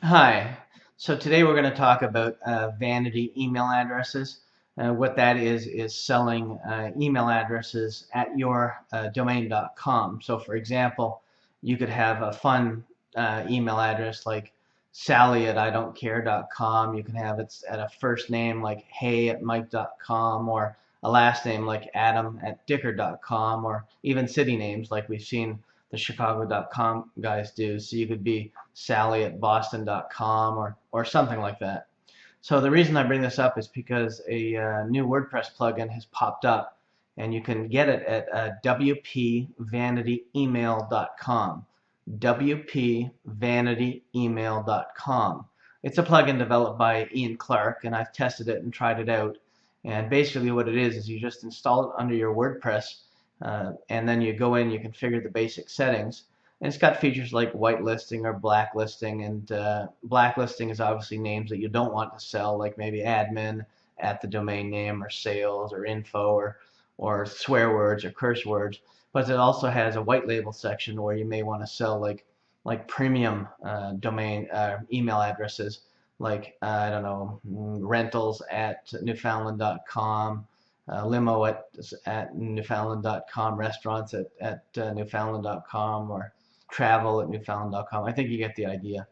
Hi. So today we're going to talk about vanity email addresses. What that is selling email addresses at your domain.com. So for example, you could have a fun email address like Sally at idon'tcare.com. You can have it at a first name like hey at mike.com, or a last name like Adam at dicker.com, or even city names like we've seen the Chicago.com guys do. So you could be Sally at Boston.com, or something like that. So the reason I bring this up is because a new WordPress plugin has popped up, and you can get it at wpvanityemail.com. wpvanityemail.com. It's a plugin developed by Ian Clark, and I've tested it and tried it out. And basically what it is you just install it under your WordPress, and then you go in, you configure the basic settings. And it's got features like whitelisting or blacklisting, and blacklisting is obviously names that you don't want to sell, like maybe admin at the domain name, or sales, or info, or swear words or curse words. But it also has a white label section where you may want to sell like premium domain email addresses, like I don't know, rentals at newfoundland.com, limo at newfoundland.com, restaurants at newfoundland.com, or travel at newfoundland.com. I think you get the idea.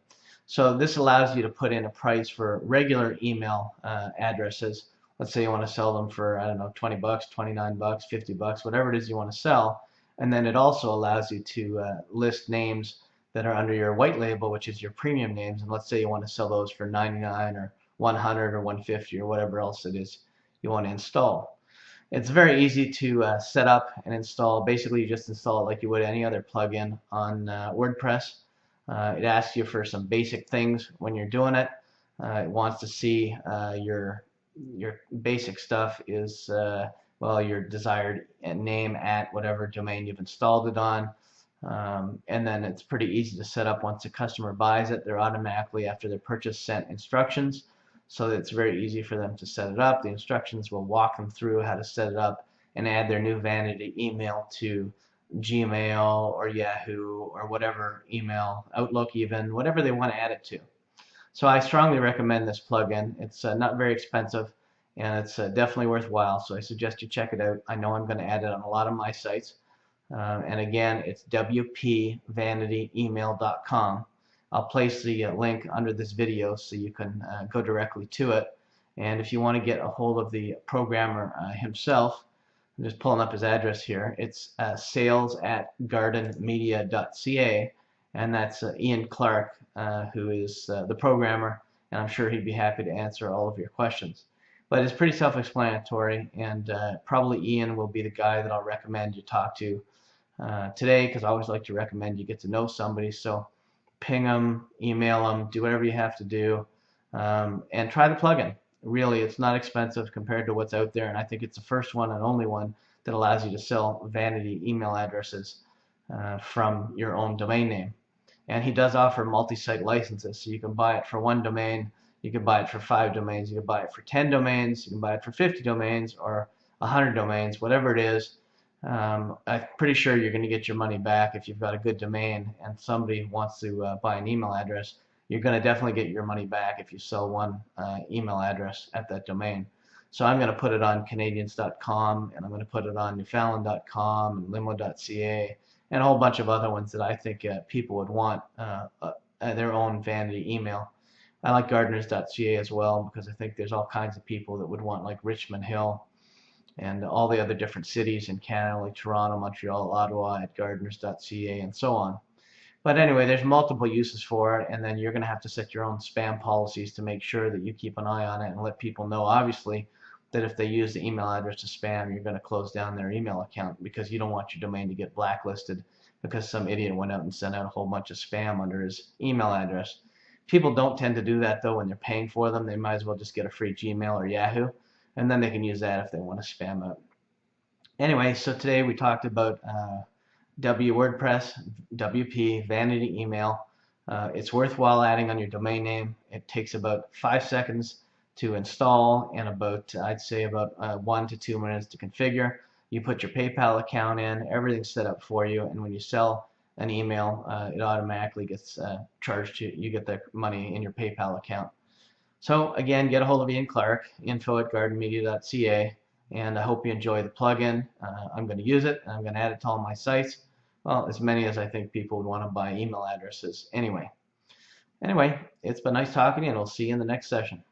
So this allows you to put in a price for regular email addresses. Let's say you want to sell them for, I don't know, 20 bucks, 29 bucks, 50 bucks, whatever it is you want to sell. And then it also allows you to list names that are under your white label, which is your premium names. And let's say you want to sell those for 99 or 100 or 150 or whatever else it is you want to install. It's very easy to set up and install. Basically, you just install it like you would any other plugin on WordPress. It asks you for some basic things when you're doing it. It wants to see your basic stuff is well, your desired name at whatever domain you've installed it on. And then it's pretty easy to set up. Once a customer buys it, they're automatically, after their purchase, sent instructions, so that it's very easy for them to set it up. The instructions will walk them through how to set it up and add their new vanity email to Gmail or Yahoo or whatever email, Outlook even, whatever they want to add it to. So I strongly recommend this plugin. It's not very expensive, and it's definitely worthwhile. So I suggest you check it out. I know I'm going to add it on a lot of my sites. And again, it's wpvanityemail.com. I'll place the link under this video so you can go directly to it. And if you want to get a hold of the programmer himself, I'm just pulling up his address here. It's sales@gardenmedia.ca, and that's Ian Clark, who is the programmer, and I'm sure he'd be happy to answer all of your questions. But it's pretty self-explanatory, and probably Ian will be the guy that I'll recommend you talk to today, because I always like to recommend you get to know somebody. So ping them, email them, do whatever you have to do, and try the plugin. Really, it's not expensive compared to what's out there, and I think it's the first one and only one that allows you to sell vanity email addresses from your own domain name. And he does offer multi-site licenses, so you can buy it for one domain, you can buy it for 5 domains, you can buy it for 10 domains, you can buy it for 50 domains, or 100 domains, whatever it is. I'm pretty sure you're going to get your money back if you've got a good domain and somebody wants to buy an email address. You're going to definitely get your money back if you sell one email address at that domain. So I'm going to put it on Canadians.com, and I'm going to put it on Newfoundland.com and Limo.ca, and a whole bunch of other ones that I think people would want their own vanity email. I like Gardeners.ca as well, because I think there's all kinds of people that would want, like Richmond Hill and all the other different cities in Canada, like Toronto, Montreal, Ottawa, at Gardeners.ca, and so on. But anyway, there's multiple uses for it, and then you're going to have to set your own spam policies to make sure that you keep an eye on it and let people know, obviously, that if they use the email address to spam, you're going to close down their email account, because you don't want your domain to get blacklisted because some idiot went out and sent out a whole bunch of spam under his email address. People don't tend to do that, though. When they're paying for them, they might as well just get a free Gmail or Yahoo, and then they can use that if they want to spam out. Anyway, so today we talked about WordPress, WP, vanity email. It's worthwhile adding on your domain name. It takes about 5 seconds to install, and about, I'd say, about 1 to 2 minutes to configure. You put your PayPal account in, everything's set up for you, and when you sell an email, it automatically gets charged to you. You get the money in your PayPal account. So again, get a hold of Ian Clark, info@gardenmedia.ca, and I hope you enjoy the plugin. I'm going to use it, and I'm going to add it to all my sites. Well, as many as I think people would want to buy email addresses anyway. Anyway, it's been nice talking to you, and we'll see you in the next session.